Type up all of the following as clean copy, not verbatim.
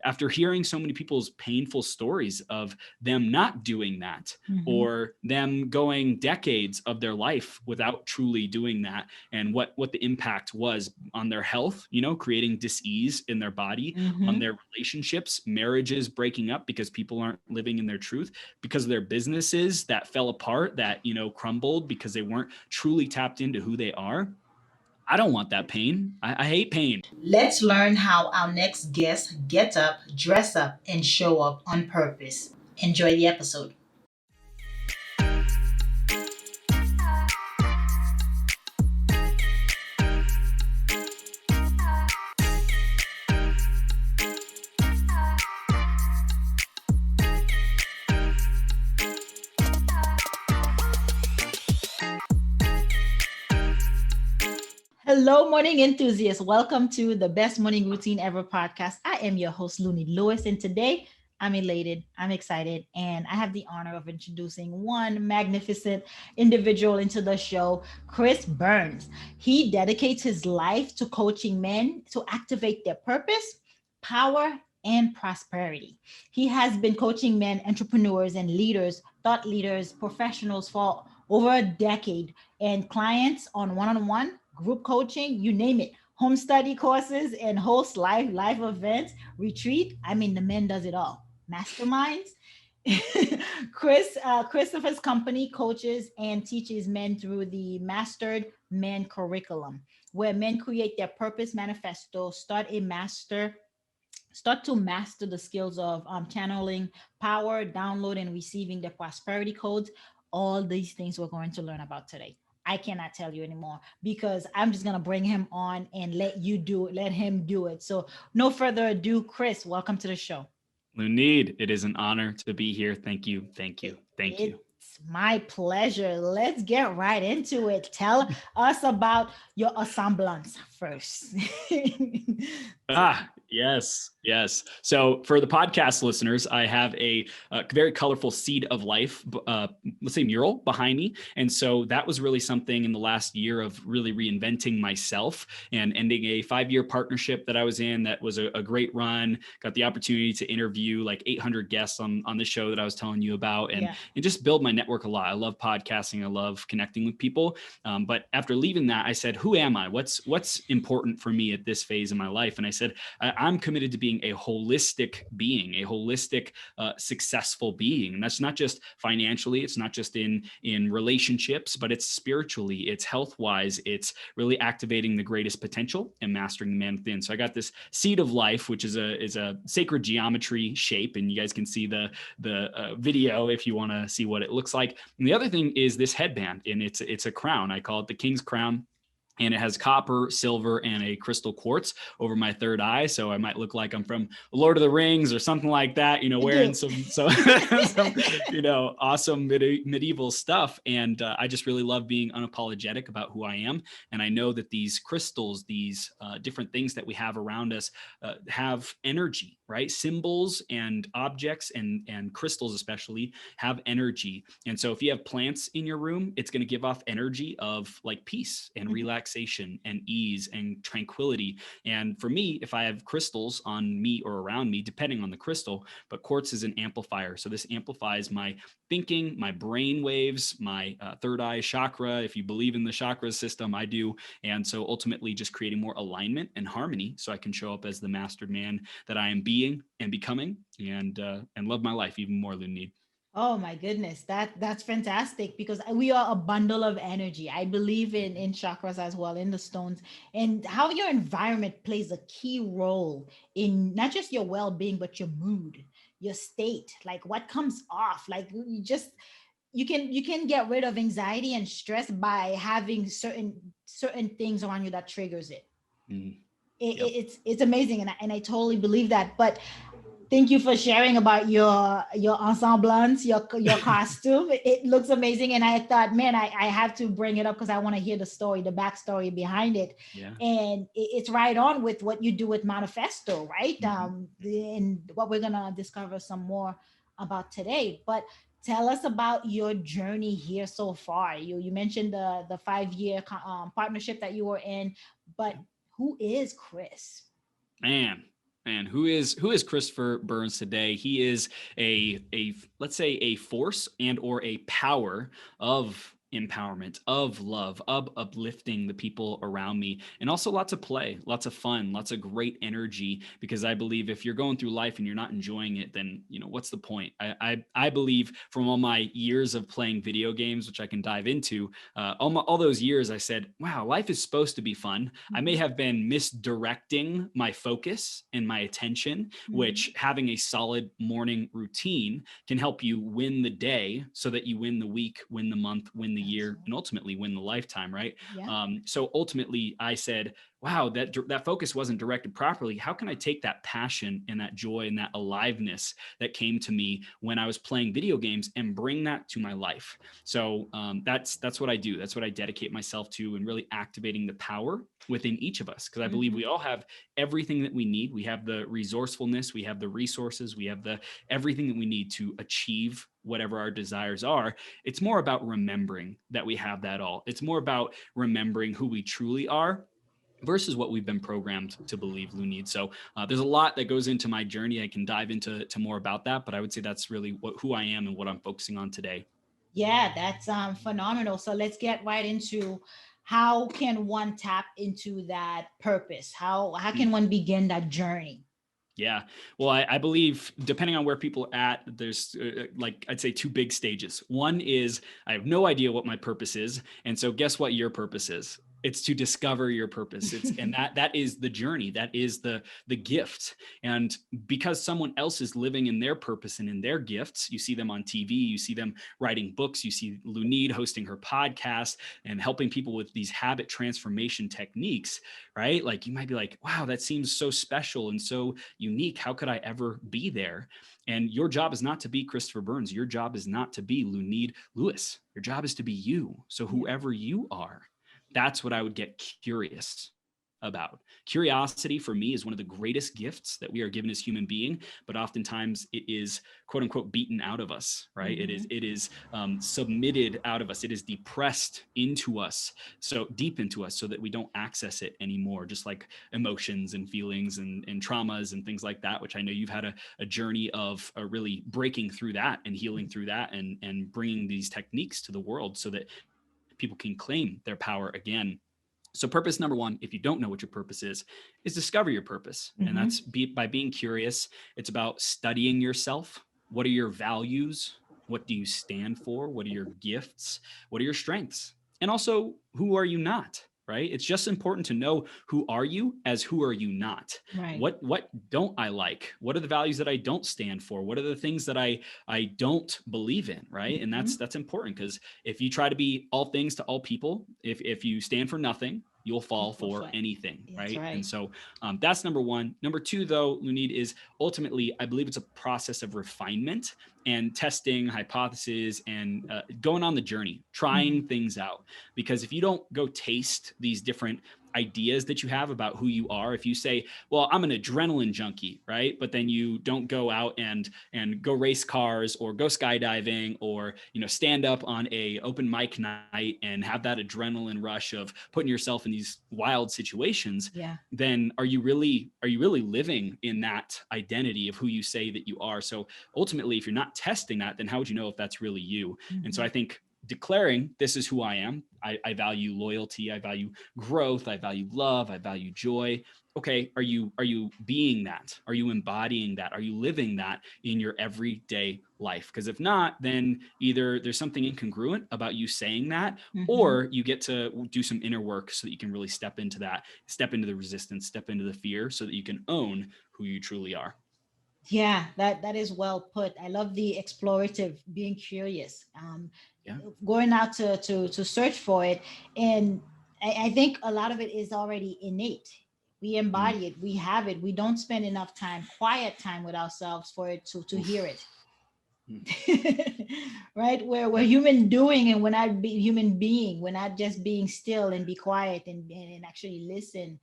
after hearing so many people's painful stories of them not doing that, or them going decades of their life without truly doing that, and what the impact was on their health, creating dis-ease in their body, on their relationships, marriages breaking up because people aren't living in their truth, because of their businesses that fell apart, that, crumbled because they weren't truly tapped into who they are. I don't want that pain. I hate pain. Let's learn how our next guest gets up, dress up, and show up on purpose. Enjoy the episode. Hello, morning enthusiasts. Welcome to the Best Morning Routine Ever podcast. I am your host, Looney Lewis, and today I'm elated, I'm excited, and I have the honor of introducing one magnificent individual into the show, Chris Burns. He dedicates his life to coaching men to activate their purpose, power, and prosperity. He has been coaching men, entrepreneurs, and leaders, thought leaders, professionals for over a decade, and clients on one-on-one group coaching, you name it, home study courses, and host live events, retreat. I mean, the man does it all. Masterminds. Christopher's company coaches and teaches men through the Mastered Men curriculum, where men create their purpose manifesto, start to master the skills of channeling power, download and receiving the prosperity codes. All these things we're going to learn about today. I cannot tell you anymore because I'm just gonna bring him on and let him do it. So no further ado, Chris, welcome to the show. Lunid, it is an honor to be here. Thank you. Thank you. Thank you. It's my pleasure. Let's get right into it. Tell us about your assemblance first. Yes, yes. So for the podcast listeners, I have a very colorful seed of life, let's say mural behind me. And so that was really something in the last year of really reinventing myself and ending a 5-year partnership that I was in. That was a great run. Got the opportunity to interview like 800 guests on the show that I was telling you about, and just build my network a lot. I love podcasting. I love connecting with people. But after leaving that, I said, who am I? What's important for me at this phase in my life? And I said, I'm committed to being a holistic being, a holistic, successful being. And that's not just financially, it's not just in relationships, but it's spiritually, it's health-wise, it's really activating the greatest potential and mastering the man within. So I got this seed of life, which is a sacred geometry shape. And you guys can see the video if you want to see what it looks like. And the other thing is this headband, and it's a crown. I call it the King's Crown. And it has copper, silver, and a crystal quartz over my third eye. So I might look like I'm from Lord of the Rings or something like that, wearing some awesome medieval stuff. And I just really love being unapologetic about who I am. And I know that these crystals, these different things that we have around us have energy, right? Symbols and objects and crystals especially have energy. And so if you have plants in your room, it's going to give off energy of like peace and relaxation and ease and tranquility. And for me, if I have crystals on me or around me, depending on the crystal, but quartz is an amplifier. So this amplifies my thinking, my brain waves, my third eye chakra. If you believe in the chakra system, I do. And so ultimately just creating more alignment and harmony so I can show up as the mastered man that I am being and becoming, and love my life even more than need. Oh my goodness, that's fantastic because we are a bundle of energy. I believe in chakras as well, in the stones, and how your environment plays a key role in not just your well-being but your mood, your state, like what comes off. Like you can get rid of anxiety and stress by having certain things around you that triggers it. Mm. It, Yep. it's amazing, and I totally believe that. But thank you for sharing about your ensemblance, your costume. It looks amazing, and I thought, man, I have to bring it up because I want to hear the story, the backstory behind it. Yeah. And it's right on with what you do with Manifesto, right? Mm-hmm. And what we're gonna discover some more about today. But tell us about your journey here so far. You mentioned the 5-year partnership that you were in, but who is Chris? Man, And who is Christopher Burns today? He is a let's say a force and or a power of empowerment, of love, of uplifting the people around me, and also lots of play, lots of fun, lots of great energy. Because I believe if you're going through life and you're not enjoying it, then what's the point? I believe from all my years of playing video games, which I can dive into, all those years, I said, wow, life is supposed to be fun. I may Mhm. have been misdirecting my focus and my attention, which Mhm. having a solid morning routine can help you win the day so that you win the week, win the month, win the That's year, right. and ultimately win the lifetime, right? Yeah. So ultimately, I said, wow, that focus wasn't directed properly. How can I take that passion and that joy and that aliveness that came to me when I was playing video games and bring that to my life? So that's what I do. That's what I dedicate myself to, and really activating the power within each of us, because I believe Mm-hmm. we all have everything that we need. We have the resourcefulness, we have the resources, we have the everything that we need to achieve whatever our desires are. It's more about remembering that we have that all. It's more about remembering who we truly are versus what we've been programmed to believe, Lunid. So there's a lot that goes into my journey. I can dive into more about that, but I would say that's really who I am and what I'm focusing on today. Yeah, that's phenomenal. So let's get right into how can one tap into that purpose? How Mm. can one begin that journey? Yeah. Well, I believe depending on where people are at, there's like I'd say two big stages. One is I have no idea what my purpose is. And so guess what your purpose is? It's to discover your purpose. It's and that is the journey. That is the gift. And because someone else is living in their purpose and in their gifts, you see them on TV, you see them writing books, you see Lunid hosting her podcast and helping people with these habit transformation techniques, right? Like you might be like, wow, that seems so special and so unique. How could I ever be there? And your job is not to be Christopher Burns. Your job is not to be Lunid Lewis. Your job is to be you. So Yeah. whoever you are, that's what I would get curious about. Curiosity for me is one of the greatest gifts that we are given as human being, but oftentimes it is quote unquote beaten out of us, right? It Mm-hmm. is it is submitted out of us. It is depressed into us, so deep into us, so that we don't access it anymore. Just like emotions and feelings and traumas and things like that, which I know you've had a journey of really breaking through that and healing through that and bringing these techniques to the world so that people can claim their power again. So purpose number one, if you don't know what your purpose is discover your purpose. And that's Mm-hmm. by being curious. It's about studying yourself. What are your values? What do you stand for? What are your gifts? What are your strengths? And also, who are you not? Right? It's just important to know who are you as who are you not. Right. What don't I like? What are the values that I don't stand for? What are the things that I don't believe in? Right? And Mm-hmm. that's important, because if you try to be all things to all people, if you stand for nothing, you'll fall for anything, That's right? And right. so that's number one. Number two, though, Lunid, is ultimately, I believe it's a process of refinement and testing hypotheses and going on the journey, Mm-hmm. trying things out. Because if you don't go taste these different ideas that you have about who you are, if you say, well, I'm an adrenaline junkie, right? But then you don't go out and go race cars or go skydiving or stand up on a open mic night and have that adrenaline rush of putting yourself in these wild situations, Yeah. then are you really living in that identity of who you say that you are? So ultimately, if you're not testing that, then how would you know if that's really you? And so Mm-hmm. I think declaring this is who I am. I value loyalty, I value growth, I value love, I value joy. Okay, are you being that? Are you embodying that? Are you living that in your everyday life? Because if not, then either there's something incongruent about you saying that, Mm-hmm. or you get to do some inner work so that you can really step into that, step into the resistance, step into the fear, so that you can own who you truly are. Yeah, that is well put. I love the explorative, being curious, Yeah. going out to search for it, and I think a lot of it is already innate. We Mm. embody it. We have it. We don't spend enough time, quiet time with ourselves for it to hear Oof. it. Mm. Right, where we're Yeah. human doing and we're not human being. We're not just being still and be quiet and actually listen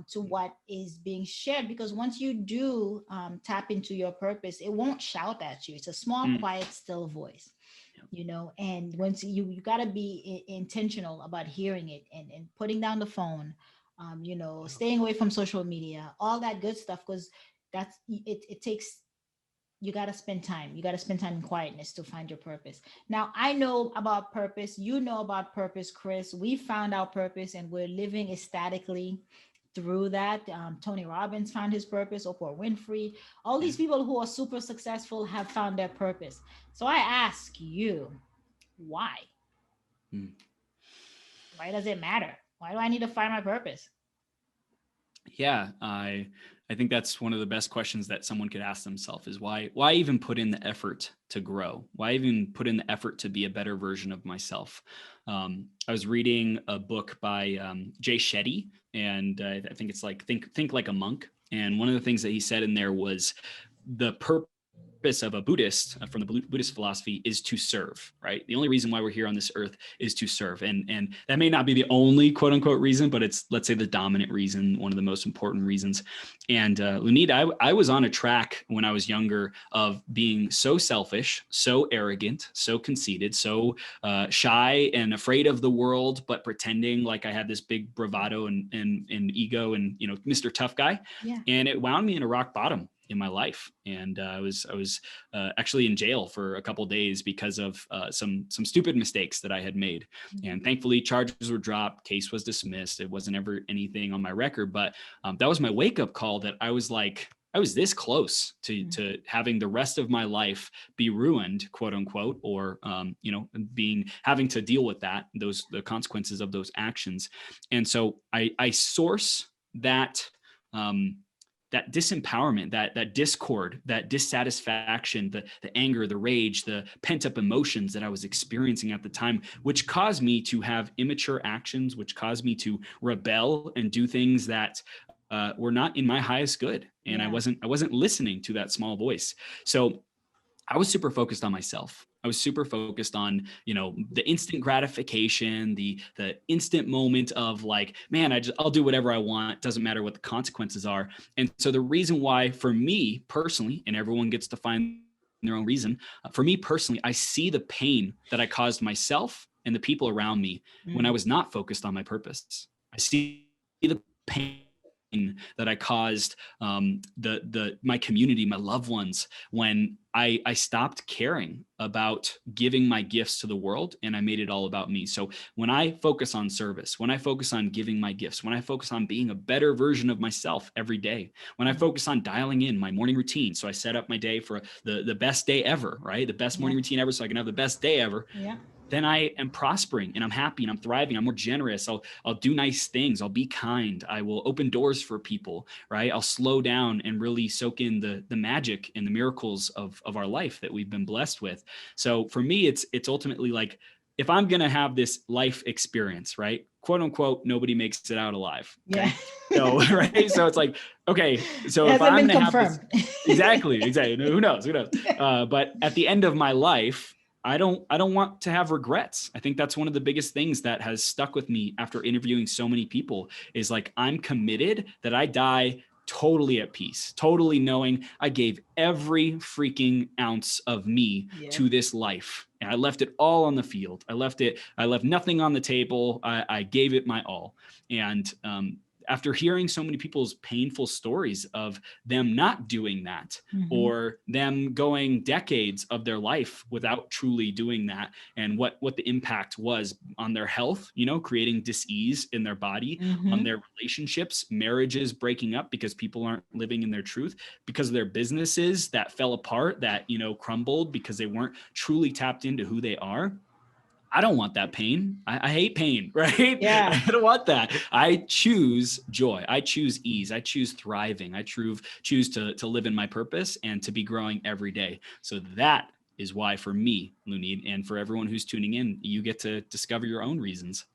to Mm. what is being shared, because once you do tap into your purpose, it won't shout at you. It's a small Mm. quiet still voice, Yeah. and once you got to be intentional about hearing it and putting down the phone, staying away from social media, all that good stuff, because it takes, you got to spend time. You got to spend time in quietness to find your purpose. Now, I know about purpose. You know about purpose, Chris. We found our purpose and we're living ecstatically through that. Tony Robbins found his purpose, Oprah Winfrey, all Yeah. these people who are super successful have found their purpose. So I ask you, why? Mm. Why does it matter? Why do I need to find my purpose? Yeah, I think that's one of the best questions that someone could ask themselves is why even put in the effort to grow? Why even put in the effort to be a better version of myself? I was reading a book by Jay Shetty, and I think it's like think like a monk. And one of the things that he said in there was the purpose of a Buddhist from the Buddhist philosophy is to serve, right? The only reason why we're here on this earth is to serve. And that may not be the only quote unquote reason, but it's, let's say, the dominant reason, one of the most important reasons. And Lunita, I was on a track when I was younger of being so selfish, so arrogant, so conceited, so shy and afraid of the world, but pretending like I had this big bravado and ego and, Mr. Tough Guy. Yeah. And it wound me in a rock bottom in my life, and I was actually in jail for a couple of days because of some stupid mistakes that I had made. And thankfully, charges were dropped, case was dismissed. It wasn't ever anything on my record, but that was my wake up call. That I was like, I was this close to having the rest of my life be ruined, quote unquote, or having to deal with the consequences of those actions. And so I source that. That disempowerment, that discord, that dissatisfaction, the anger, the rage, the pent up emotions that I was experiencing at the time, which caused me to have immature actions, which caused me to rebel and do things that were not in my highest good. And Yeah. I wasn't listening to that small voice. So I was super focused on myself. I was super focused on, the instant gratification, the instant moment of like, man, I'll do whatever I want. Doesn't matter what the consequences are. And so the reason why for me personally, and everyone gets to find their own reason, for me personally, I see the pain that I caused myself and the people around me when I was not focused on my purpose. I see the pain that I caused my community, my loved ones, when I stopped caring about giving my gifts to the world and I made it all about me. So when I focus on service, when I focus on giving my gifts, when I focus on being a better version of myself every day, when I focus on dialing in my morning routine, so I set up my day for the best day ever, right? The best morning routine ever, so I can have the best day ever. Yeah. Then I am prospering and I'm happy and I'm thriving. I'm more generous. I'll do nice things. I'll be kind. I will open doors for people, right? I'll slow down and really soak in the magic and the miracles of our life that we've been blessed with. So for me, it's ultimately like, if I'm going to have this life experience, right? Quote unquote, nobody makes it out alive. Okay. Yeah. So, right. So it's like, okay, so It if hasn't I'm been going to have this, confirmed. exactly. Who knows? But at the end of my life, I don't want to have regrets. I think that's one of the biggest things that has stuck with me after interviewing so many people is like, I'm committed that I die totally at peace, totally knowing I gave every freaking ounce of me to this life. And I left it all on the field. I left nothing on the table. I gave it my all. And after hearing so many people's painful stories of them not doing that, or them going decades of their life without truly doing that, and what the impact was on their health, creating dis-ease in their body, on their relationships, marriages breaking up because people aren't living in their truth, because of their businesses that fell apart, that, crumbled because they weren't truly tapped into who they are. I don't want that pain. I hate pain, right? Yeah. I don't want that. I choose joy. I choose ease. I choose thriving. I choose to live in my purpose and to be growing every day. So that is why, for me, Lunid, and for everyone who's tuning in, you get to discover your own reasons.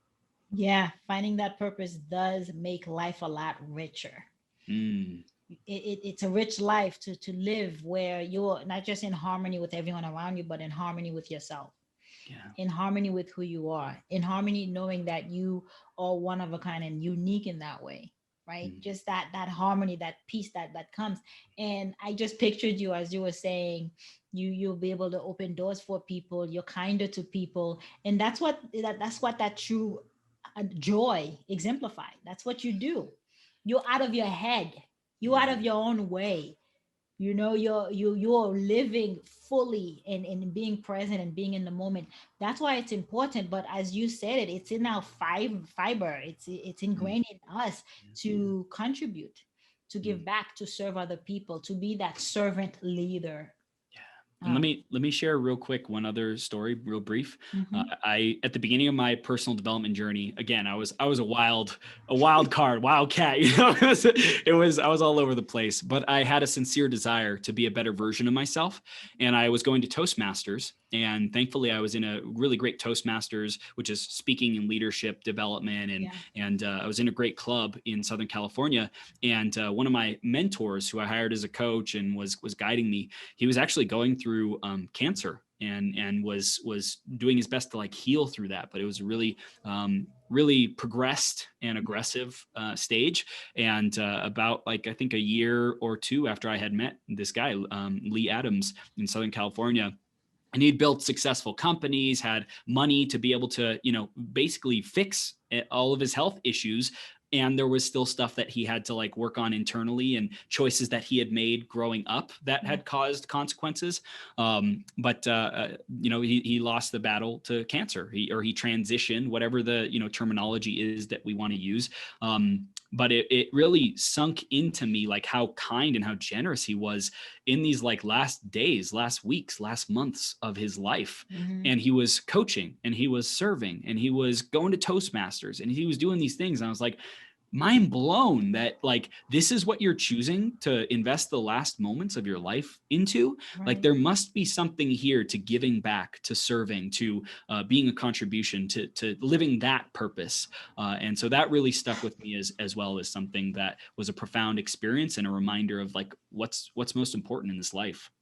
Yeah. Finding that purpose does make life a lot richer. Mm, It's a rich life to live where you're not just in harmony with everyone around you, but in harmony with yourself, yeah. in harmony with who you are, in harmony knowing that you are one of a kind and unique in that way, right? Mm, Just that harmony, that peace that comes. And I just pictured you as you were saying, you'll be able to open doors for people, you're kinder to people, and that's what that true joy exemplified. That's what you do. You're out of your head. You're out of your own way. You're living fully and being present and being in the moment. That's why it's important. But as you said it, it's in our fiber. It's Mm, ingrained in us yeah. to contribute, to give Mm. back, to serve other people, to be that servant leader. Yeah. And um, let me share real quick one other story, real brief. mhm. I at the beginning of my personal development journey, again, I was a wild card, wild cat. I was all over the place, but I had a sincere desire to be a better version of myself, and I was going to Toastmasters. And thankfully, I was in a really great Toastmasters, which is speaking and leadership development, Yeah. and I was in a great club in Southern California. And one of my mentors, who I hired as a coach and was guiding me, he was actually going through cancer and was doing his best to like heal through that, but it was a really progressed and aggressive stage. And about like I think a year or two after I had met this guy, Lee Adams, in Southern California, and he'd built successful companies, had money to be able to, basically fix all of his health issues. And there was still stuff that he had to like work on internally, and choices that he had made growing up that Yeah. had caused consequences. But he lost the battle to cancer. He transitioned, whatever the terminology is that we want to use. But it really sunk into me like how kind and how generous he was in these like last days, last weeks, last months of his life. Mhm. And he was coaching and he was serving and he was going to Toastmasters and he was doing these things. And I was like, mind blown that like this is what you're choosing to invest the last moments of your life into. Like Right. there must be something here to giving back, to serving, to being a contribution, to living that purpose. And so that really stuck with me as well as something that was a profound experience and a reminder of like what's most important in this life.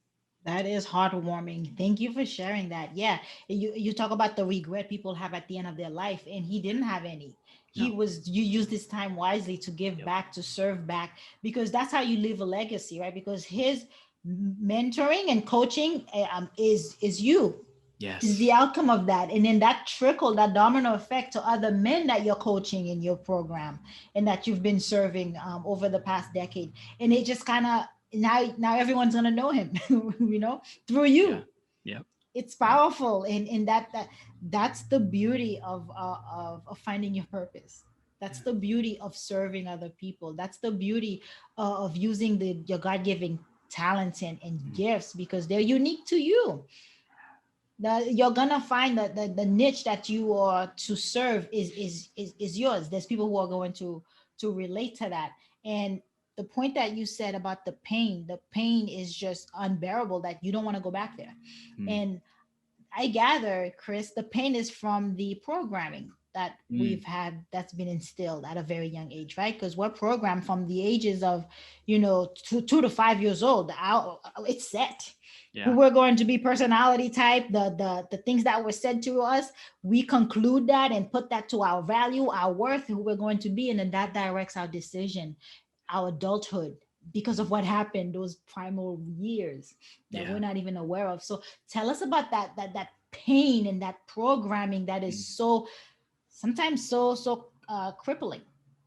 That is heartwarming. Thank you for sharing that. Yeah, you talk about the regret people have at the end of their life, and he didn't have any. He No. was you use this time wisely to give Yep. back, to serve back, because that's how you leave a legacy, right? Because his mentoring and coaching is you, is Yes. the outcome of that, and then that trickle, that domino effect to other men that you're coaching in your program and that you've been serving over the past decade, and it just kind of now everyone's gonna know him, through Yeah. you. Yep. It's Yep. powerful, and that's the beauty of finding your purpose. That's Yeah. the beauty of serving other people. That's the beauty of using your god-given talents and Mm. gifts, because they're unique to you. You're gonna find that the niche that you are to serve is yours. There's people who are going to relate to that. And the point that you said about the pain is just unbearable, that you don't want to go back there. Mm. And I gather, Chris, the pain is from the programming that Mm. we've had, that's been instilled at a very young age, right? Because we're programmed from the ages of, 2 to 5 years old. It's set who Yeah. we're going to be, personality type, the things that were said to us. We conclude that and put that to our value, our worth, who we're going to be, and then that directs our decision, our adulthood, because of Mm. what happened those primal years that we're Yeah. not even aware of. So tell us about that pain and that programming that is Mm. so sometimes so crippling.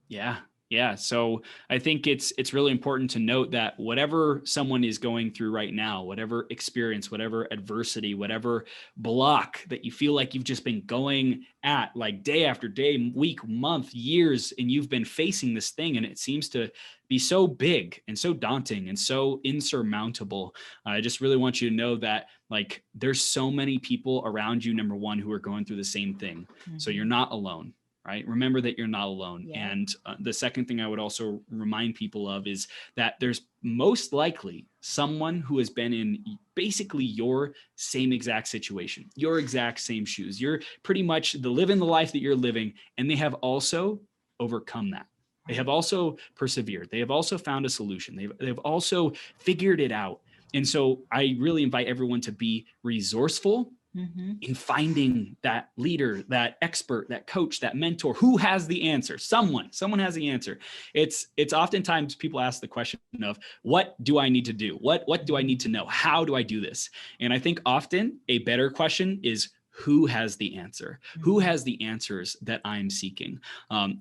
Yeah. Yeah. So I think it's really important to note that whatever someone is going through right now, whatever experience, whatever adversity, whatever block that you feel like you've just been going at like day after day, week, month, years, and you've been facing this thing and it seems to be so big and so daunting and so insurmountable. I just really want you to know that like there's so many people around you, number one, who are going through the same thing. So you're Mhm. not alone, right? Remember that you're not alone. Yeah. And the second thing I would also remind people of is that there's most likely someone who has been in basically your same exact situation, your exact same shoes. You're pretty much living the life that you're living, and they have also overcome that. They have Right. also persevered. They have also found a solution. They've also figured it out. And so I really invite everyone to be resourceful Hmm. in finding that leader, that expert, that coach, that mentor who has the answer. Someone has the answer. It's oftentimes people ask the question of what do I need to do? What do I need to know? How do I do this? And I think often a better question is who has the answer? Who has the answers that I'm seeking?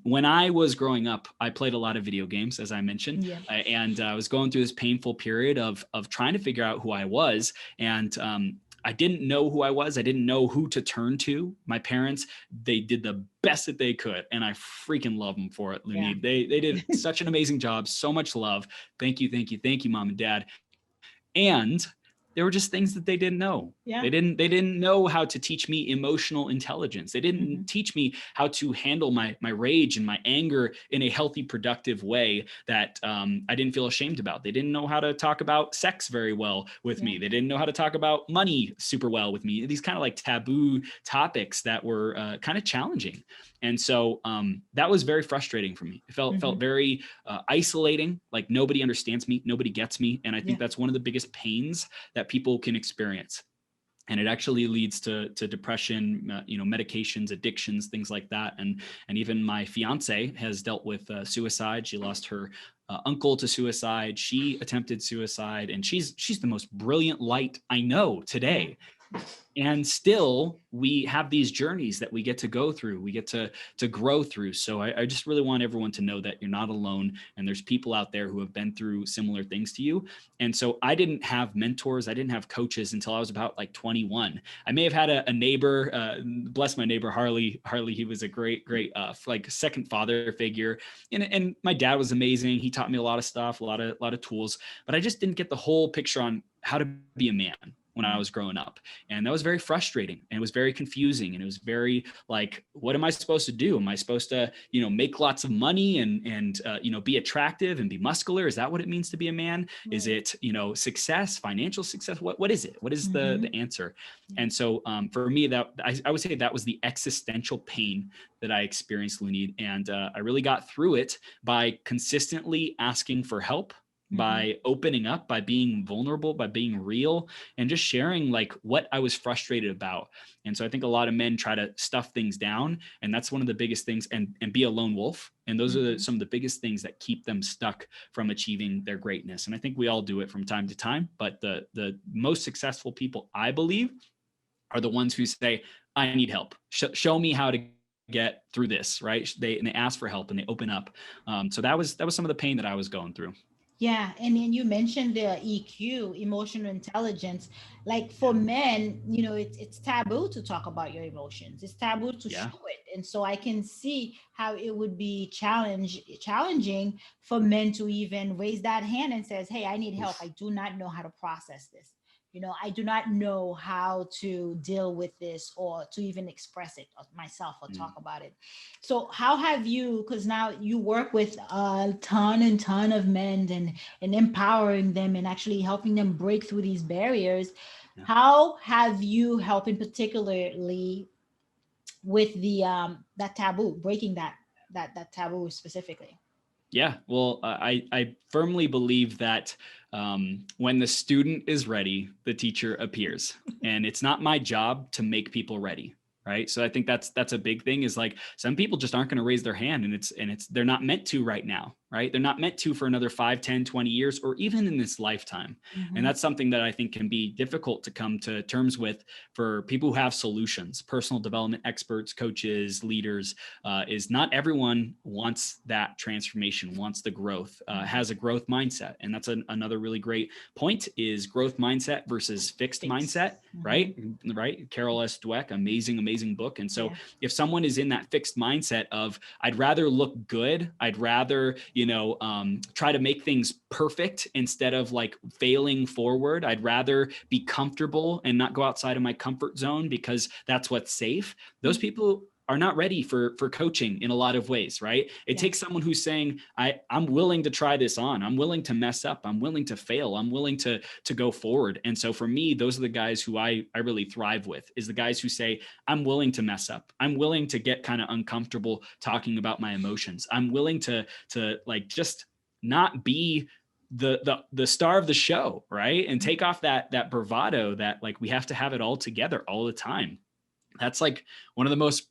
When I was growing up, I played a lot of video games, as I mentioned, Yeah. and I was going through this painful period of trying to figure out who I was. And I didn't know who I was. I didn't know who to turn to. My parents, they did the best that they could, and I freaking love them for it, Yeah. Lunid. They did such an amazing job. So much love. Thank you, thank you, thank you, mom and dad. And there were just things that they didn't know. Yeah. They didn't know how to teach me emotional intelligence. They didn't teach me how to handle my rage and my anger in a healthy, productive way that I didn't feel ashamed about. They didn't know how to talk about sex very well with me. They didn't know how to talk about money super well with me. These kind of like taboo topics that were kind of challenging. And so that was very frustrating for me. It felt very isolating, like nobody understands me, nobody gets me. And I think that's one of the biggest pains that people can experience. And it actually leads to depression, medications, addictions, things like that. And even my fiance has dealt with suicide. She lost her uncle to suicide. She attempted suicide, and she's the most brilliant light I know today. And still, we have these journeys that we get to go through, we get to grow through. So I just really want everyone to know that you're not alone, and there's people out there who have been through similar things to you. And so I didn't have mentors, I didn't have coaches until I was about like 21. I may have had a neighbor, bless my neighbor Harley. He was a great like second father figure, and my dad was amazing. He taught me a lot of stuff, a lot of tools, but I just didn't get the whole picture on how to be a man when I was growing up. And that was very frustrating, and it was very confusing. And it was very like, what am I supposed to do? Am I supposed to, make lots of money and be attractive and be muscular? Is that what it means to be a man? Right. Is it, success, financial success? What is it? What is the answer? And so for me, that I would say that was the existential pain that I experienced, Lunid. And I really got through it by consistently asking for help, by opening up, by being vulnerable, by being real, and just sharing like what I was frustrated about. And so I think a lot of men try to stuff things down, and that's one of the biggest things, and be a lone wolf. And those are some of the biggest things that keep them stuck from achieving their greatness. And I think we all do it from time to time, but the most successful people, I believe, are the ones who say, I need help. Show me how to get through this, right? They ask for help and they open up. So that was some of the pain that I was going through. Yeah, and then you mentioned the EQ, emotional intelligence. Like for men, it's taboo to talk about your emotions. It's taboo to show it, and so I can see how it would be challenging for men to even raise that hand and says, "Hey, I need help. I do not know how to process this. I do not know how to deal with this or to even express it myself or talk about it." So how have you, because now you work with a ton of men and empowering them and actually helping them break through these barriers. How have you helping particularly with the that taboo, breaking that taboo specifically? Yeah, well, I firmly believe that when the student is ready, the teacher appears, and it's not my job to make people ready. Right. So I think that's a big thing, is like some people just aren't going to raise their hand, and it's they're not meant to right now. Right. They're not meant to for another 5, 10, 20 years, or even in this lifetime. And that's something that I think can be difficult to come to terms with for people who have solutions, personal development experts, coaches, leaders, is not everyone wants that transformation, wants the growth, has a growth mindset. And that's another really great point, is growth mindset versus fixed mindset. Right. Carol S. Dweck, amazing book. And so if someone is in that fixed mindset of, I'd rather look good, I'd rather, try to make things perfect instead of like failing forward, I'd rather be comfortable and not go outside of my comfort zone because that's what's safe. Those people are not ready for coaching in a lot of ways, right? It takes someone who's saying, I'm willing to try this on. I'm willing to mess up. I'm willing to fail. I'm willing to go forward. And so for me, those are the guys who I really thrive with, is the guys who say, I'm willing to mess up. I'm willing to get kind of uncomfortable talking about my emotions. I'm willing to like just not be the star of the show, right? And take off that bravado that like we have to have it all together all the time. That's like one of the most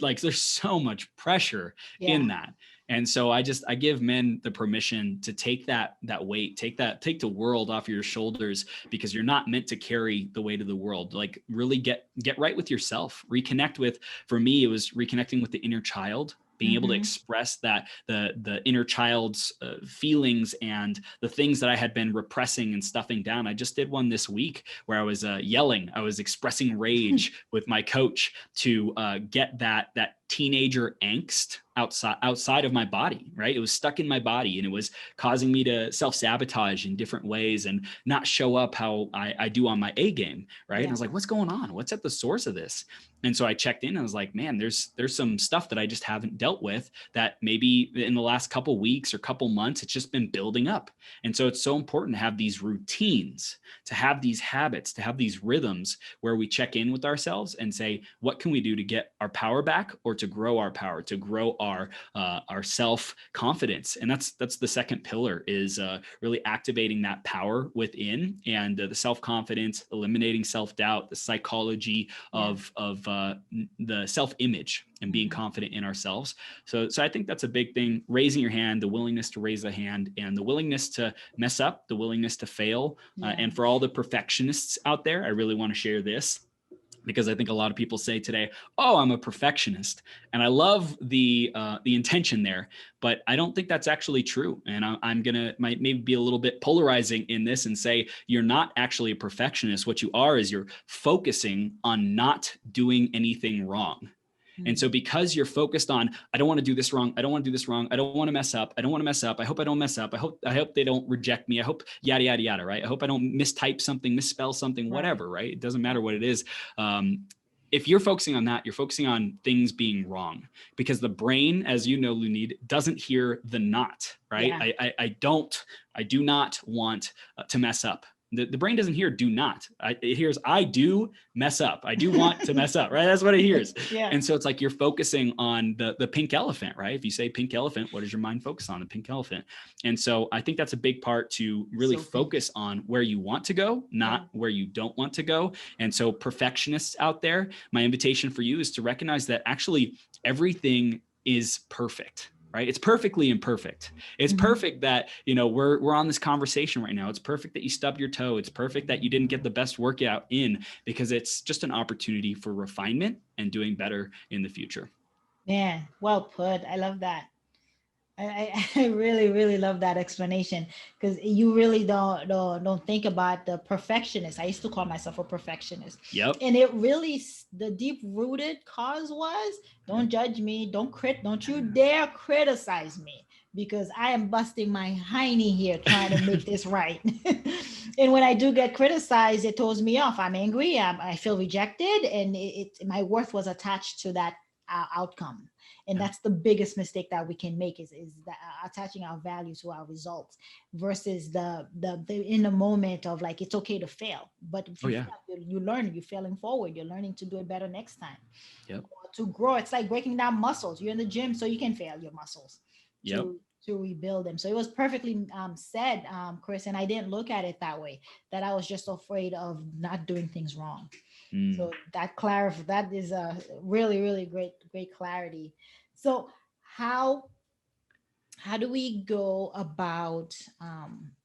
like there's so much pressure in that. And so I give men the permission to take that weight, take the world off your shoulders, because you're not meant to carry the weight of the world. Like, really get right with yourself, reconnect with, for me, it was reconnecting with the inner child, being able to express that the inner child's feelings and the things that I had been repressing and stuffing down. I just did one this week where I was yelling. I was expressing rage with my coach to get that teenager angst outside of my body, right? It was stuck in my body, and it was causing me to self-sabotage in different ways and not show up how I do on my A game, right? Yeah. And I was like, what's going on? What's at the source of this? And so I checked in and I was like, man, there's some stuff that I just haven't dealt with that maybe in the last couple weeks or couple months, it's just been building up. And so it's so important to have these routines, to have these habits, to have these rhythms where we check in with ourselves and say, what can we do to get our power back, or to grow our power, to grow our self-confidence? And that's the second pillar, is really activating that power within, and the self-confidence, eliminating self-doubt, the psychology of the self-image, and being confident in ourselves. So I think that's a big thing. Raising your hand, the willingness to raise the hand, and the willingness to mess up, the willingness to fail. And for all the perfectionists out there, I really want to share this, because I think a lot of people say today, oh, I'm a perfectionist. And I love the intention there, but I don't think that's actually true. And I'm going to maybe be a little bit polarizing in this and say, you're not actually a perfectionist. What you are is you're focusing on not doing anything wrong. And so because you're focused on, I don't want to do this wrong. I don't want to do this wrong. I don't want to mess up. I don't want to mess up. I hope I don't mess up. I hope they don't reject me. I hope yada, yada, yada, right? I hope I don't mistype something, misspell something, whatever, right? It doesn't matter what it is. If you're focusing on that, you're focusing on things being wrong, because the brain, as you know, Lunid, doesn't hear the not, right? Yeah. I do not want to mess up. The brain doesn't hear do not. It hears I do mess up. I do want to mess up, right? That's what it hears. Yeah. And so it's like you're focusing on the pink elephant, right? If you say pink elephant, what does your mind focus on? The pink elephant. And so I think that's a big part, to really focus on where you want to go, not where you don't want to go. And so perfectionists out there, my invitation for you is to recognize that actually everything is perfect. Right? It's perfectly imperfect. It's perfect that, we're on this conversation right now. It's perfect that you stubbed your toe. It's perfect that you didn't get the best workout in, because it's just an opportunity for refinement and doing better in the future. Yeah, well put. I love that. I really, really love that explanation, because you really don't think about the perfectionist. I used to call myself a perfectionist. Yep. And it really, the deep rooted cause was, don't judge me. Don't you dare criticize me, because I am busting my hiney here trying to make this right. And when I do get criticized, it throws me off. I'm angry. I feel rejected, and my worth was attached to that outcome. And that's the biggest mistake that we can make, is that attaching our value to our results, versus the in the moment of like, it's okay to fail, but if you fail, you learn, you're failing forward, you're learning to do it better next time. Yep. To grow, it's like breaking down muscles. You're in the gym so you can fail your muscles. Yep. To rebuild them. So it was perfectly said, Chris, and I didn't look at it that way, that I was just afraid of not doing things wrong. So that is a really, really great clarity. So how do we go about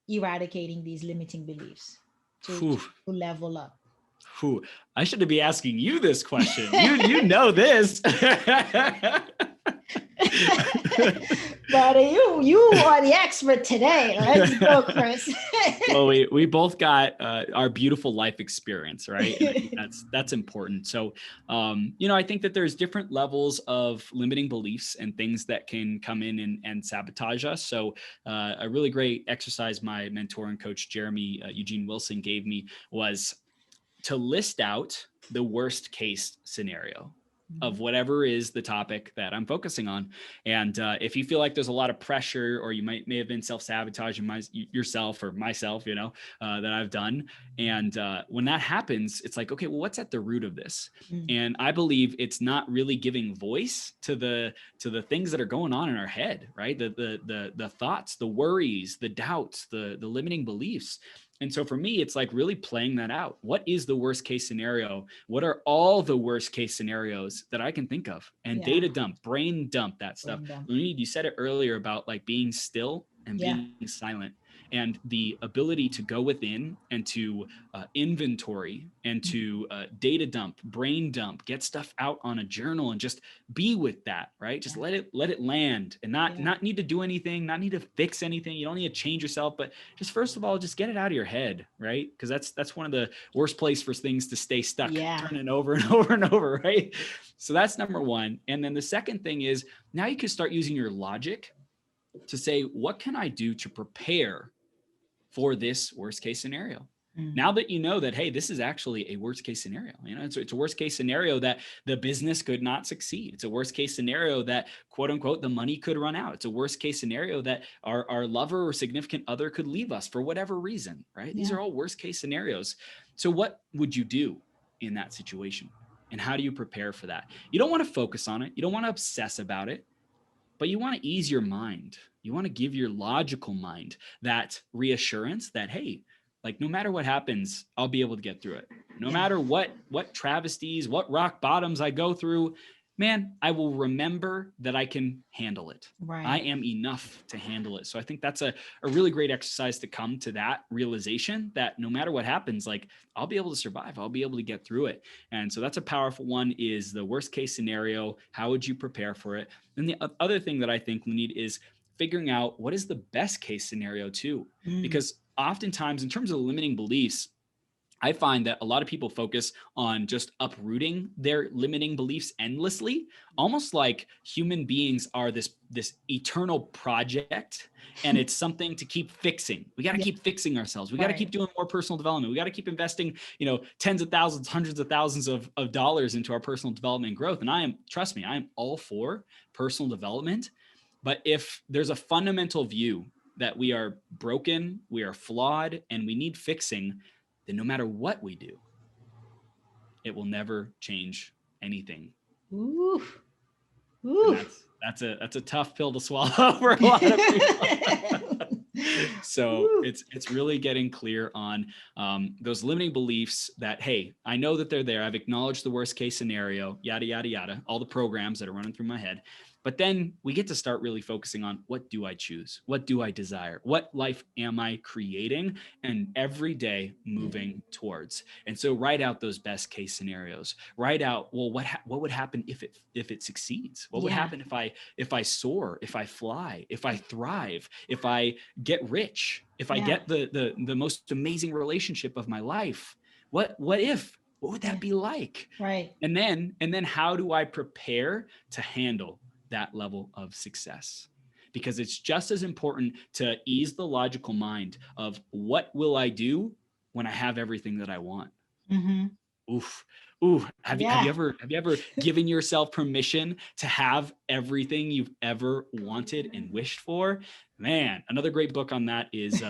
eradicating these limiting beliefs to level up? I should be asking you this question. You know this. But you are the expert today. Let's go, Chris. Well, we both got our beautiful life experience, right? And I think that's important. So, I think that there's different levels of limiting beliefs and things that can come in and sabotage us. So, a really great exercise my mentor and coach Jeremy Eugene Wilson gave me was to list out the worst case scenario of whatever is the topic that I'm focusing on. And if you feel like there's a lot of pressure, or you may have been self-sabotaging yourself or myself, that I've done. And when that happens, it's like, okay, well, what's at the root of this? And I believe it's not really giving voice to the things that are going on in our head, right? The thoughts, the worries, the doubts, the limiting beliefs. And so for me, it's like really playing that out. What is the worst case scenario? What are all the worst case scenarios that I can think of? And Yeah. data dump, brain dump that stuff. Brain dump. You said it earlier about like being still and Yeah. being silent, and the ability to go within and to inventory and to data dump, brain dump, get stuff out on a journal and just be with that, right? Just let it land and not need to do anything, not need to fix anything. You don't need to change yourself, but just first of all, just get it out of your head, right? Because that's one of the worst place for things to stay stuck, turning over and over and over, right? So that's number one. And then the second thing is now you can start using your logic to say, what can I do to prepare for this worst case scenario? Now that you know that, hey, this is actually a worst case scenario, it's a worst case scenario that the business could not succeed. It's a worst case scenario that, quote unquote, the money could run out. It's a worst case scenario that our lover or significant other could leave us for whatever reason, right? These are all worst case scenarios. So what would you do in that situation? And how do you prepare for that? You don't want to focus on it. You don't want to obsess about it, but you want to ease your mind. You want to give your logical mind that reassurance that, hey, like no matter what happens, I'll be able to get through it. No matter what travesties, what rock bottoms I go through, man, I will remember that I can handle it. Right. I am enough to handle it. So I think that's a really great exercise to come to that realization that no matter what happens, like I'll be able to survive. I'll be able to get through it. And so that's a powerful one, is the worst case scenario. How would you prepare for it? And the other thing that I think we need is figuring out what is the best case scenario too, because oftentimes in terms of limiting beliefs, I find that a lot of people focus on just uprooting their limiting beliefs endlessly, almost like human beings are this eternal project, and it's something to keep fixing. We got to keep fixing ourselves. We got to keep doing more personal development. We got to keep investing, tens of thousands, hundreds of thousands of dollars into our personal development and growth. And trust me, I am all for personal development. But if there's a fundamental view that we are broken, we are flawed, and we need fixing, then no matter what we do, it will never change anything. Ooh. That's a tough pill to swallow for a lot of people. So it's really getting clear on those limiting beliefs that, hey, I know that they're there. I've acknowledged the worst case scenario, yada, yada, yada, all the programs that are running through my head. But then we get to start really focusing on, what do I choose? What do I desire? What life am I creating and every day moving towards? And so write out those best case scenarios. Write out, well, what would happen if it succeeds? What would happen if I soar, if I fly, if I thrive, if I get rich, if I get the most amazing relationship of my life? What would that be like? Right. And then how do I prepare to handle that level of success? Because it's just as important to ease the logical mind of, what will I do when I have everything that I want? Oof. Ooh, have you ever given yourself permission to have everything you've ever wanted and wished for? Man, another great book on that is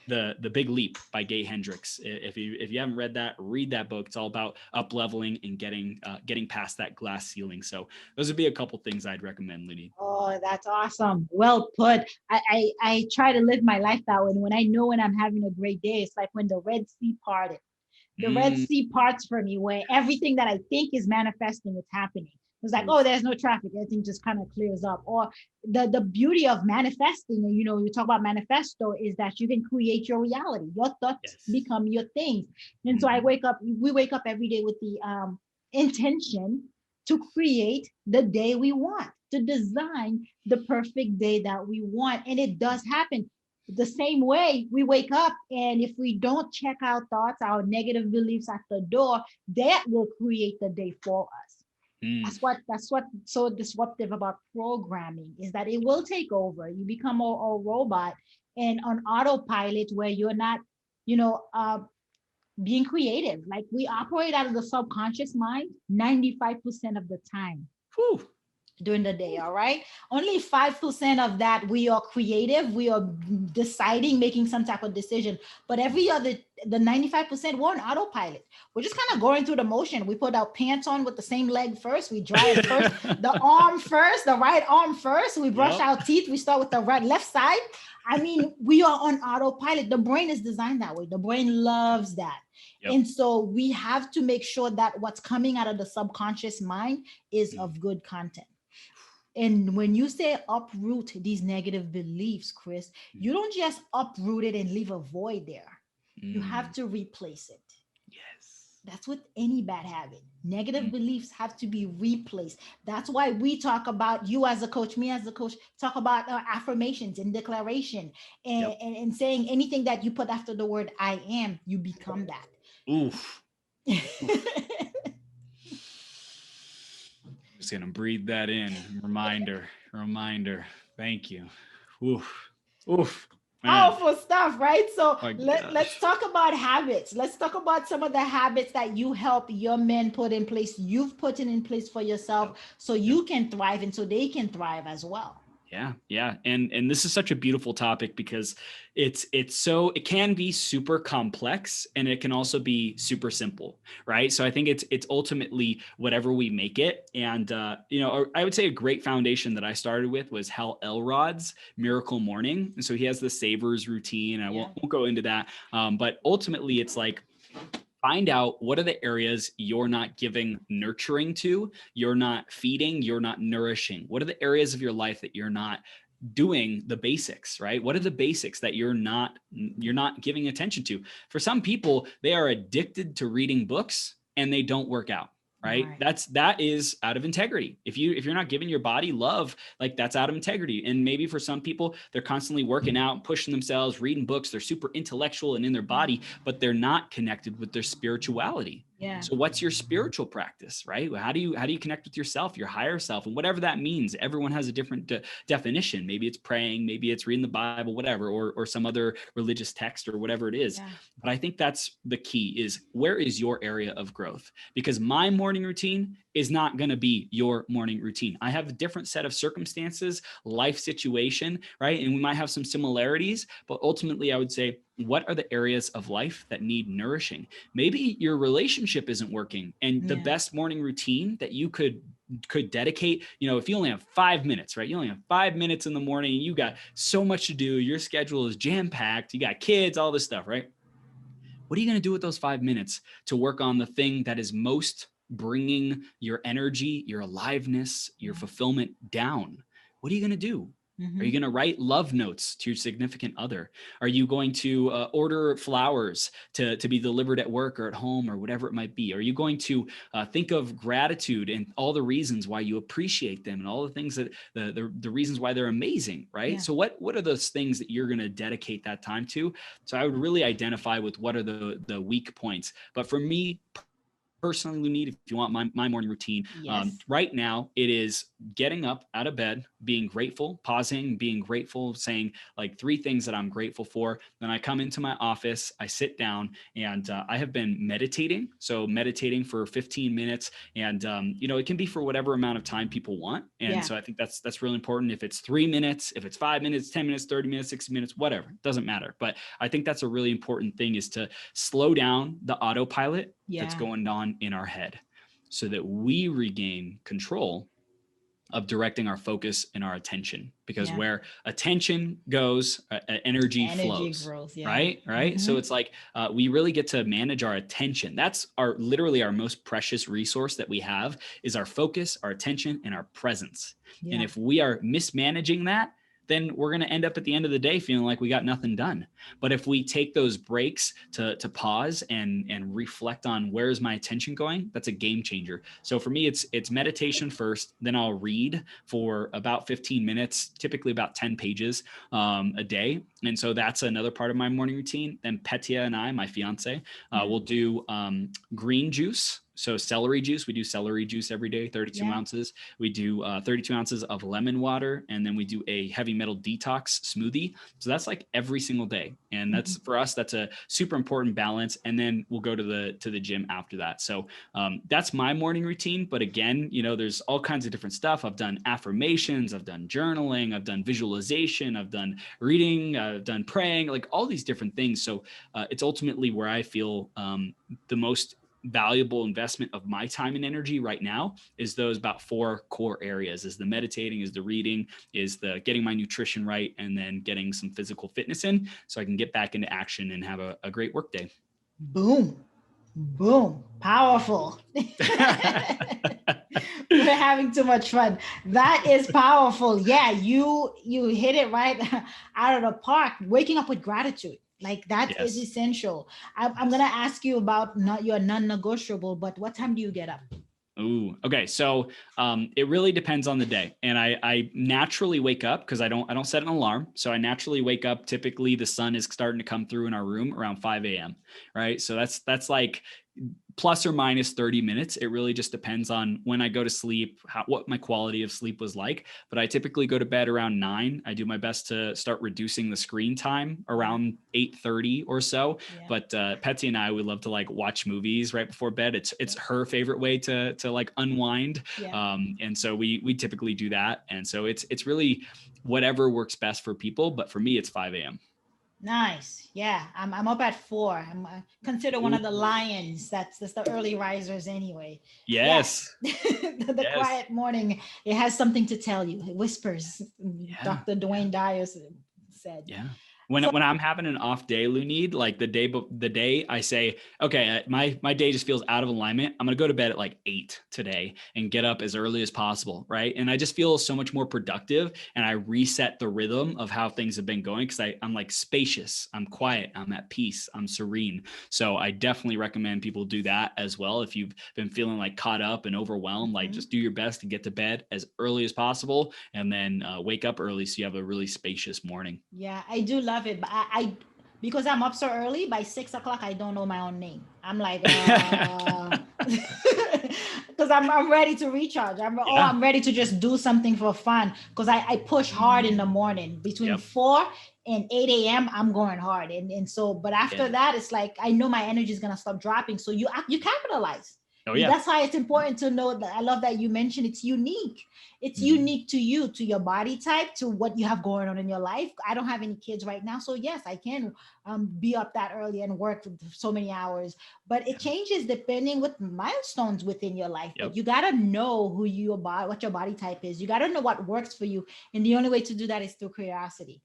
the Big Leap by Gay Hendricks. If you haven't read that, read that book. It's all about up leveling and getting past that glass ceiling. So those would be a couple things I'd recommend, Luni. Oh, that's awesome. Well put. I try to live my life that way. And when I know when I'm having a great day, it's like when the Red Sea parted. The Red Sea parts for me, where everything that I think is manifesting is happening. It's like, oh, there's no traffic. Everything just kind of clears up. Or the beauty of manifesting, and we talk about manifesto, is that you can create your reality. Your thoughts become your things. And so we wake up every day with the intention to create the day we want, to design the perfect day that we want. And it does happen. The same way we wake up, and if we don't check our thoughts, our negative beliefs at the door, that will create the day for us. That's what's so disruptive about programming, is that it will take over. You become a robot and on autopilot, where you're not, being creative. Like, we operate out of the subconscious mind 95% of the time. Whew. During the day, all right? Only 5% of that we are creative, we are deciding, making some type of decision. But the 95%, we're on autopilot. We're just kind of going through the motion. We put our pants on with the same leg first. We drive first, the arm first, the right arm first. We brush our teeth. We start with the left side. I mean, we are on autopilot. The brain is designed that way. The brain loves that. Yep. And so we have to make sure that what's coming out of the subconscious mind is Mm, of good content. And when you say uproot these negative beliefs, Chris, mm, you don't just uproot it and leave a void there. You have mm. to replace it. Yes. That's with any bad habit. Negative Mm, beliefs have to be replaced. That's why we talk about, you as a coach, me as a coach, talk about affirmations and declaration, yep. and saying anything that you put after the word I am, you become that. Oof. Oof. Just gonna breathe that in. Reminder. Reminder. Thank you. Oof. Oof. Man. Powerful stuff, right? So My let's gosh. talk about habits. Let's talk about some of the habits that you help your men put in place, you've put it in place for Yep. yourself, so Yep. you can thrive and so they can thrive as well. Yeah, yeah. And this is such a beautiful topic because it's so it can be super complex and it can also be super simple, right? So I think it's ultimately whatever we make it. And I would say a great foundation that I started with was Hal Elrod's Miracle Morning. And so he has the Savers routine. I Yeah. won't go into that. But ultimately it's like find out what are the areas you're not giving nurturing to, you're not feeding, you're not nourishing. What are the areas of your life that you're not doing the basics, right? What are the basics that you're not giving attention to? For some people, they are addicted to reading books and they don't work out. Right. Right. That is out of integrity. If you're not giving your body love, like that's out of integrity. And maybe for some people, they're constantly working out, pushing themselves, reading books. They're super intellectual and in their body, but they're not connected with their spirituality. Yeah. So what's your spiritual practice, right? How do you connect with yourself, your higher self, and whatever that means? Everyone has a different definition. Maybe it's praying, maybe it's reading the Bible, whatever, or some other religious text or whatever it is. Yeah. But I think that's the key is where is your area of growth? Because my morning routine is not going to be your morning routine. I have a different set of circumstances, life situation, right? And we might have some similarities, but ultimately I would say, what are the areas of life that need nourishing? Maybe your relationship isn't working and the Yeah. best morning routine that you could dedicate, if you only have 5 minutes, right? You only have 5 minutes in the morning and you got so much to do, your schedule is jam packed, you got kids, all this stuff, right? What are you going to do with those 5 minutes to work on the thing that is most bringing your energy, your aliveness, your Yeah. fulfillment down? What are you going to do? Are you Mm-hmm. going to write love notes to your significant other? Are you going to order flowers to be delivered at work or at home or whatever it might be? Are you going to think of gratitude and all the reasons why you appreciate them and all the things that the reasons why they're amazing, right? Yeah. So what are those things that you're going to dedicate that time to? So I would really identify with what are the weak points. But for me personally, Lunit, if you want my morning routine, Yes. right now it is getting up out of bed, being grateful, pausing, being grateful, saying like three things that I'm grateful for. Then I come into my office, I sit down, and I have been meditating. So meditating for 15 minutes, and it can be for whatever amount of time people want. And Yeah. so I think that's really important. If it's 3 minutes, if it's 5 minutes, 10 minutes, 30 minutes, 60 minutes, whatever, it doesn't matter. But I think that's a really important thing is to slow down the autopilot that's Yeah. going on in our head so that we regain control of directing our focus and our attention, because Yeah. where attention goes, energy Energy flows. growth. Yeah. Right. So Mm-hmm. it's like we really get to manage our attention. That's literally our most precious resource that we have is our focus, our attention, and our presence. And Yeah. if we are mismanaging that, then we're going to end up at the end of the day feeling like we got nothing done. But if we take those breaks to pause and reflect on where's my attention going, that's a game changer. So for me, it's meditation first, then I'll read for about 15 minutes, typically about 10 pages a day. And so that's another part of my morning routine. Then Petya and I, my fiance, Yeah. will do green juice. So celery juice, we do celery juice every day, 32 Yeah. ounces. We do 32 ounces of lemon water, and then we do a heavy metal detox smoothie. So that's like every single day, and Mm-hmm. that's for us. That's a super important balance. And then we'll go to the gym after that. So that's my morning routine. But again, there's all kinds of different stuff. I've done affirmations, I've done journaling, I've done visualization, I've done reading, I've done praying, like all these different things. So it's ultimately where I feel the most valuable investment of my time and energy right now is those about 4 core areas: is the meditating, is the reading, is the getting my nutrition right, and then getting some physical fitness in so I can get back into action and have a great work day. Boom. Boom. Powerful. We're having too much fun. That is powerful. Yeah, you hit it right out of the park. Waking up with gratitude. Like that is Yes. essential. I'm gonna ask you about not your non-negotiable, but what time do you get up? Ooh, okay. So it really depends on the day, and I naturally wake up because I don't set an alarm. So I naturally wake up. Typically, the sun is starting to come through in our room around 5 a.m. Right. So that's like plus or minus 30 minutes. It really just depends on when I go to sleep, what my quality of sleep was like. But I typically go to bed around 9. I do my best to start reducing the screen time around 8:30 or so. Yeah. But Petsy and I, we love to like watch movies right before bed. It's her favorite way to like unwind. Yeah. And so we typically do that. And so it's really whatever works best for people. But for me, it's 5 a.m. Nice. Yeah. I'm up at 4. I'm considered one Ooh, of the lions. That's the early risers anyway. Yeah. yes. The Yes. quiet morning, it has something to tell you. It whispers. Yeah. Dr. Yeah. Dwayne Dyer said. Yeah. So When I'm having an off day, Lunid, like the day I say, okay, my day just feels out of alignment. I'm gonna go to bed at like 8 today and get up as early as possible, right? And I just feel so much more productive, and I reset the rhythm of how things have been going because I'm like spacious, I'm quiet, I'm at peace, I'm serene. So I definitely recommend people do that as well. If you've been feeling like caught up and overwhelmed, like Mhm. just do your best to get to bed as early as possible, and then wake up early so you have a really spacious morning. Yeah, I do love it. But I because I'm up so early, by 6 o'clock, I don't know my own name. I'm like, because I'm ready to recharge. Yeah. I'm ready to just do something for fun. Because I push hard in the morning between Yep. 4 and 8 a.m. I'm going hard, and so but Yeah. after that, it's like I know my energy is gonna stop dropping. So you capitalize. Oh yeah. That's why it's important to know that. I love that you mentioned it's unique. It's Mhm. unique to you, to your body type, to what you have going on in your life. I don't have any kids right now, so yes, I can be up that early and work for so many hours. But it Yeah. changes depending with milestones within your life. But Yep. you gotta know who your body, what your body type is. You gotta know what works for you, and the only way to do that is through curiosity.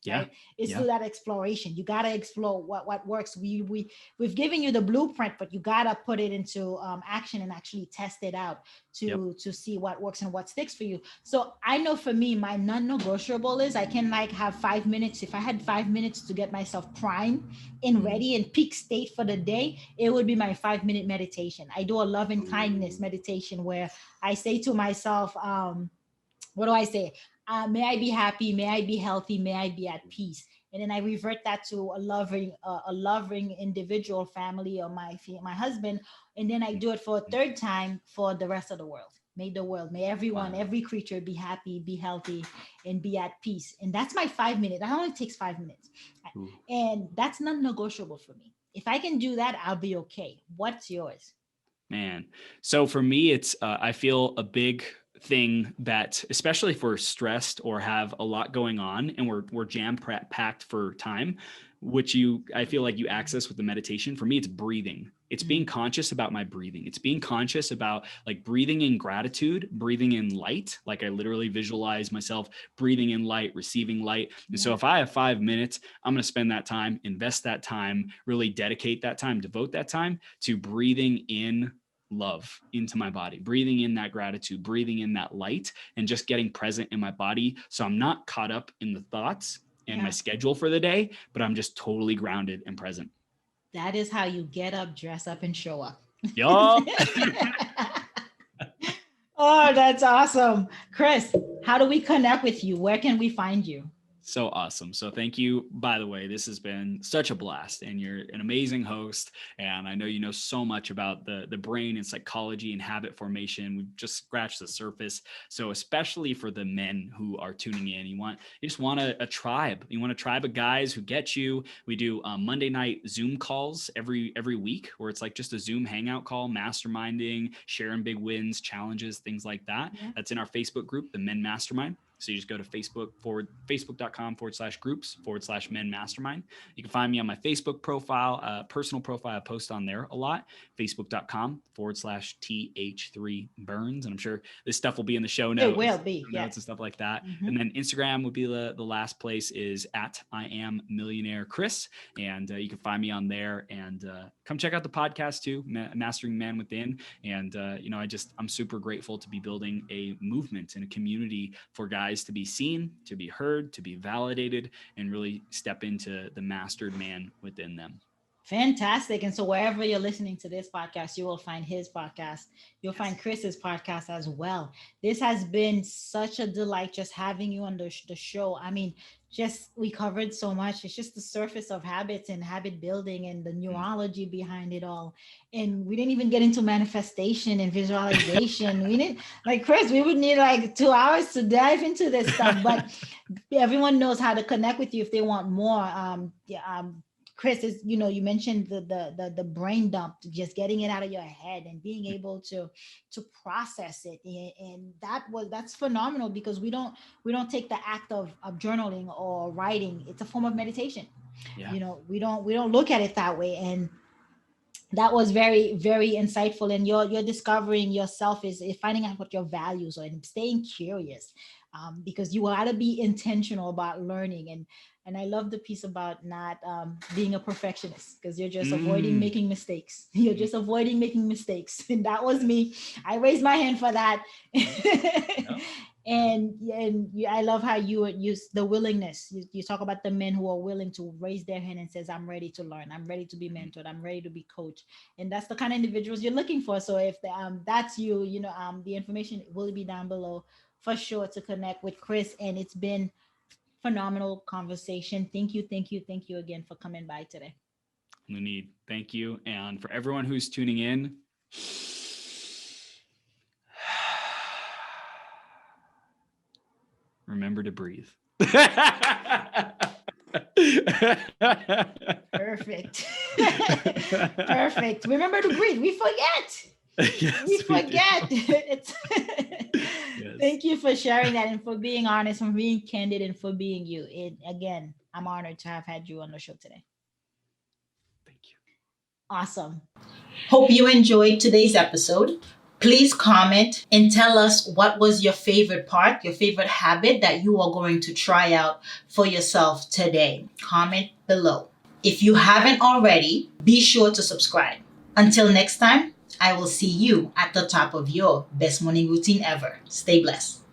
Yeah. Right, it's Yeah. through that exploration. You gotta explore what works. We've given you the blueprint, but you gotta put it into action and actually test it out Yep. to see what works and what sticks for you. So I know for me, my non-negotiable is I can like have 5 minutes. If I had 5 minutes to get myself primed and Mm. ready and peak state for the day, it would be my 5 minute meditation. I do a love and kindness Ooh. meditation where I say to myself, what do I say? May I be happy, may I be healthy, may I be at peace. And then I revert that to a loving individual, family, or my husband. And then I do it for a third time for the rest of the world. May the world, may everyone, Wow. every creature be happy, be healthy, and be at peace. And that's my 5 minutes. That only takes 5 minutes, Ooh. and that's non-negotiable for me. If I can do that, I'll be okay. What's yours? Man. So for me, it's I feel a big thing that, especially if we're stressed or have a lot going on and we're jam packed for time, which I feel like you access with the meditation. For me, it's breathing. It's being Mm, conscious about my breathing. It's being conscious about like breathing in gratitude, breathing in light. Like I literally visualize myself breathing in light, receiving light. And so yeah. if I have 5 minutes, I'm going to spend that time, invest that time, really dedicate that time, devote that time to breathing in love into my body, breathing in that gratitude, breathing in that light, and just getting present in my body. So I'm not caught up in the thoughts and my Yeah. schedule for the day, but I'm just totally grounded and present. That is how you get up, dress up, and show up. Yup. Oh, that's awesome. Chris, how do we connect with you? Where can we find you? So awesome. So thank you. By the way, this has been such a blast, and you're an amazing host. And I know you know so much about the brain and psychology and habit formation. We've just scratched the surface. So especially for the men who are tuning in, you just want a tribe. You want a tribe of guys who get you. We do Monday night Zoom calls every week, where it's like just a Zoom hangout call, masterminding, sharing big wins, challenges, things like that. Yeah. That's in our Facebook group, the Men Mastermind. So you just go to facebook.com/groups/men mastermind. You can find me on my Facebook profile, personal profile. I post on there a lot, facebook.com/th3 burns. And I'm sure this stuff will be in the show notes. It will be, yeah. Notes and stuff like that. Mm-hmm. And then Instagram would be the last place, is at I am millionaire Chris. And you can find me on there, and come check out the podcast too, Mastering Man Within. And, I'm super grateful to be building a movement and a community for guys to be seen, to be heard, to be validated, and really step into the mastered man within them. Fantastic. And so wherever you're listening to this podcast, you will find his podcast. You'll find Chris's podcast as well. This has been such a delight just having you on the show. I mean, we covered so much. It's just the surface of habits and habit building and the neurology behind it all. And we didn't even get into manifestation and visualization. We didn't, like Chris, we would need like 2 hours to dive into this stuff, but everyone knows how to connect with you if they want more. Chris, is, you mentioned the brain dump, just getting it out of your head and being able to process it, and that's phenomenal, because we don't take the act of journaling or writing. It's a form of meditation. Yeah. We don't look at it that way, and that was very, very insightful. And you're discovering yourself is finding out what your values are and staying curious, because you got to be intentional about learning. And I love the piece about not being a perfectionist, because you're just avoiding making mistakes. You're just avoiding making mistakes. And that was me. I raised my hand for that. Yeah. And I love how you use the willingness. You talk about the men who are willing to raise their hand and says, I'm ready to learn. I'm ready to be mentored. I'm ready to be coached. And that's the kind of individuals you're looking for. So if that's you, the information will be down below for sure to connect with Chris. And it's been phenomenal conversation. Thank you again for coming by today. Lunid, thank you. And for everyone who's tuning in, remember to breathe. Perfect. Perfect. Remember to breathe. We forget. Yes, we forget. Yes. Thank you for sharing that, and for being honest, and being candid, and for being you. Again, I'm honored to have had you on the show today. Thank you. Awesome. Hope you enjoyed today's episode. Please comment and tell us what was your favorite part, your favorite habit that you are going to try out for yourself today. Comment below. If you haven't already, be sure to subscribe. Until next time, I will see you at the top of your best morning routine ever. Stay blessed.